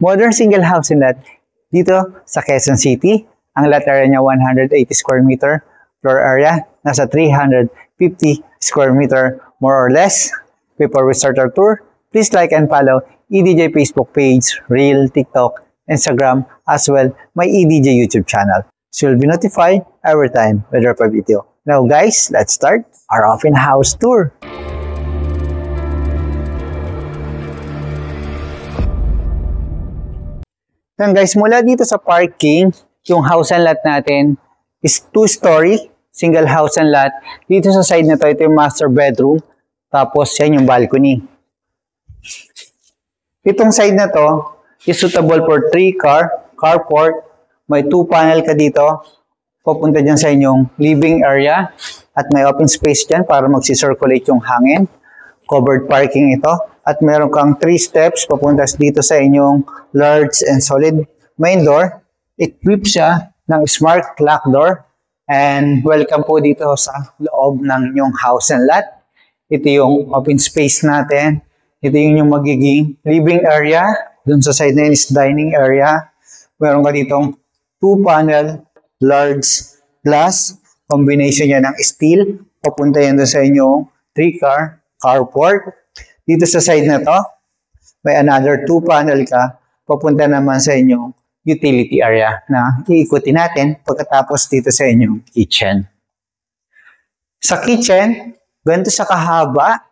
Modern single housing lot dito sa Quezon City. Ang lot area niya 180 square meter. Floor area nasa 350 square meter more or less. Before we start our tour, please like and follow EDJ Facebook page, Reel, TikTok, Instagram, as well my EDJ YouTube channel. So you'll be notified every time we drop a video. Now guys, let's start our open house tour. Then guys, mula dito sa parking, yung house and lot natin is 2-story, single house and lot. Dito sa side na to, ito yung master bedroom. Tapos yan yung balcony. Itong side na to is suitable for 3-car, carport. May 2 panel ka dito. Papunta dyan sa inyong living area. At may open space dyan para magsi-circulate yung hangin. Covered parking ito. At meron kang 3 steps papunta dito sa inyong large and solid main door. Equipped siya ng smart lock door. And welcome po dito sa loob ng inyong house and lot. Ito yung open space natin. Ito yung magiging living area. Dun sa side na yun is dining area. Meron ka ditong 2-panel large glass. Combination niya ng steel. Papunta yan dun sa inyong 3-car carport. Dito sa side na to, may another 2-panel ka, papunta naman sa inyong utility area na iikutin natin pagkatapos dito sa inyong kitchen. Sa kitchen, ganito sa kahaba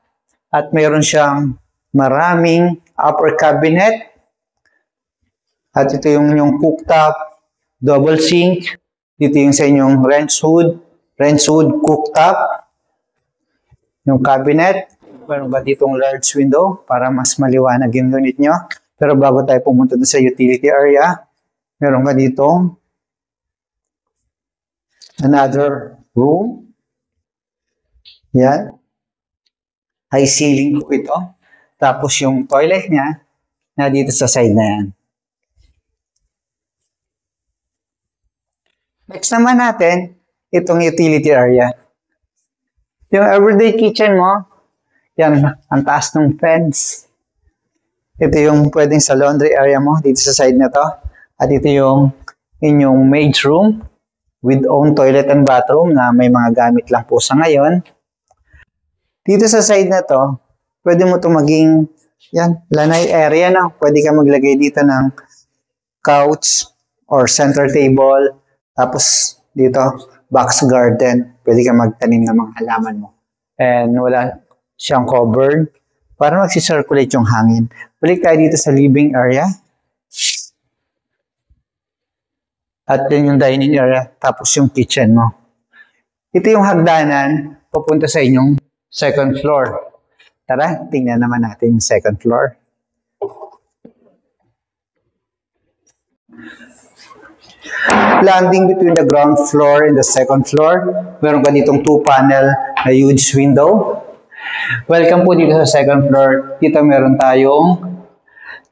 at mayroon siyang maraming upper cabinet. At ito yung inyong cooktop, double sink. Dito yung sa inyong range hood cooktop. Yung cabinet. Meron ba ditong large window para mas maliwanag yung unit nyo. Pero bago tayo pumunta sa utility area, meron ka ditong another room. Yan. High ceiling po ito. Tapos yung toilet niya, na dito sa side na yan. Next naman natin, itong utility area. Yung everyday kitchen mo, yan, ang taas ng fence. Ito yung pwedeng sa laundry area mo, dito sa side na to. At ito yung inyong maid's room with own toilet and bathroom na may mga gamit lang po sa ngayon. Dito sa side na to, pwede mo ito maging yan, lanay area na. Pwede ka maglagay dito ng couch or center table. Tapos dito, box garden. Pwede ka magtanim ng mga halaman mo. And wala siyang covered para magsi-circulate yung hangin. Balik tayo dito sa living area. At din yung dining area. Tapos yung kitchen mo. Ito yung hagdanan papunta sa inyong second floor. Tara, tingnan naman natin yung second floor. Landing between the ground floor and the second floor. Meron ka ditong 2-panel na huge window. Welcome po dito sa second floor. Dito meron tayong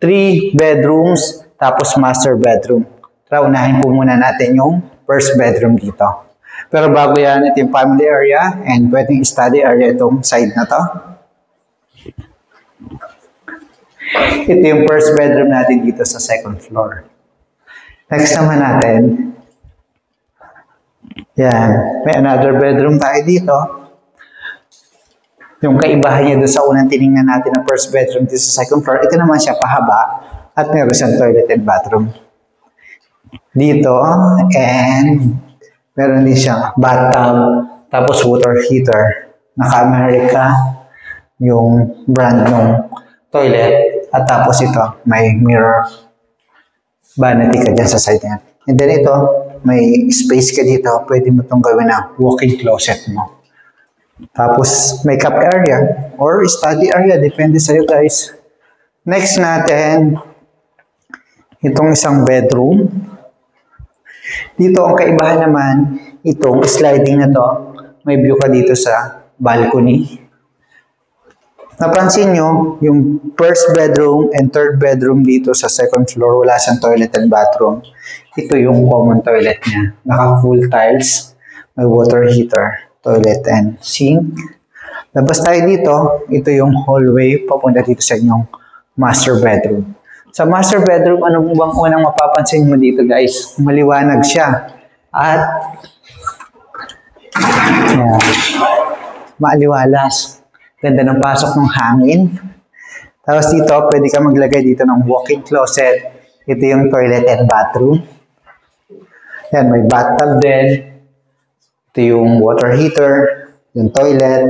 3 bedrooms tapos master bedroom. Tara, unahin po muna natin yung first bedroom dito. Pero bago yan, ito yung family area and pwedeng study area itong side na to. Ito yung first bedroom natin dito sa second floor. Next naman natin, yan, may another bedroom tayo dito. Yung kaibahan niya doon sa unang tinignan natin ng first bedroom dito sa second floor, ito naman siya pahaba at meron siyang toilet and bathroom dito. And meron din siyang bathtub, tapos water heater. Naka-America yung brand ng toilet. At tapos ito, may mirror vanity ka dyan sa side niya. And then ito, may space ka dito. Pwede mo itong gawin na walk-in closet mo. Tapos, makeup area or study area. Depende sa'yo guys. Next natin, itong isang bedroom. Dito, ang kaibahan naman, itong sliding na to, may view ka dito sa balcony. Napansin nyo, yung first bedroom and third bedroom dito sa second floor, wala siyang toilet and bathroom. Ito yung common toilet niya. Naka-full tiles, may water heater, toilet and sink. Labas tayo dito, ito yung hallway papunta dito sa inyong master bedroom. Sa master bedroom, ano bang unang mapapansin mo dito guys? Maliwanag siya. At yan, maaliwalas. Ganda ng pasok ng hangin. Tapos dito, pwede ka maglagay dito ng walk-in closet. Ito yung toilet and bathroom. Yan, may bathtub din. Ito yung water heater, yung toilet,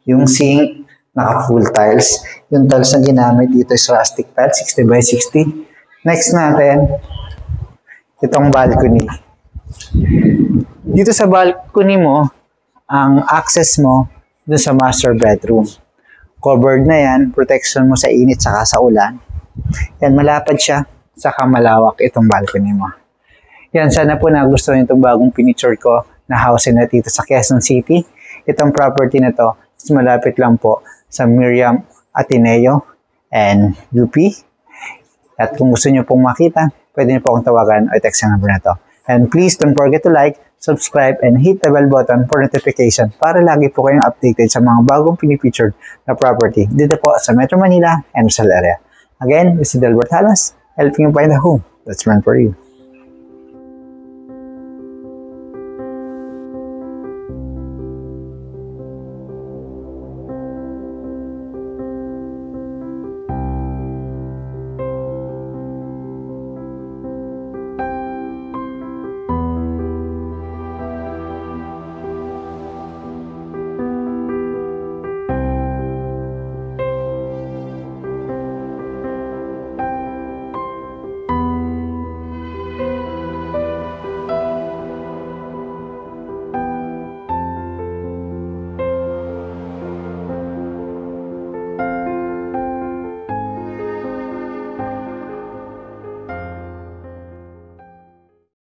yung sink, naka-full tiles. Yung tiles na ginamit dito is rustic tiles, 60 by 60. Next natin, itong balcony. Dito sa balcony mo, ang access mo dun sa master bedroom. Covered na yan, protection mo sa init saka sa ulan. Yan, malapad siya, saka malawak itong balcony mo. Yan, sana po nagustuhan itong bagong pinicture ko na house na dito sa Quezon City. Itong property na to is malapit lang po sa Miriam Ateneo and UP. At kung gusto nyo pong makita, pwede nyo po akong tawagan o text ang number na to. And please don't forget to like, subscribe, and hit the bell button for notification para lagi po kayong updated sa mga bagong pinipictured na property dito po sa Metro Manila and Rizal area. Again, this is Delbert Halas, helping you find a home that's meant for you.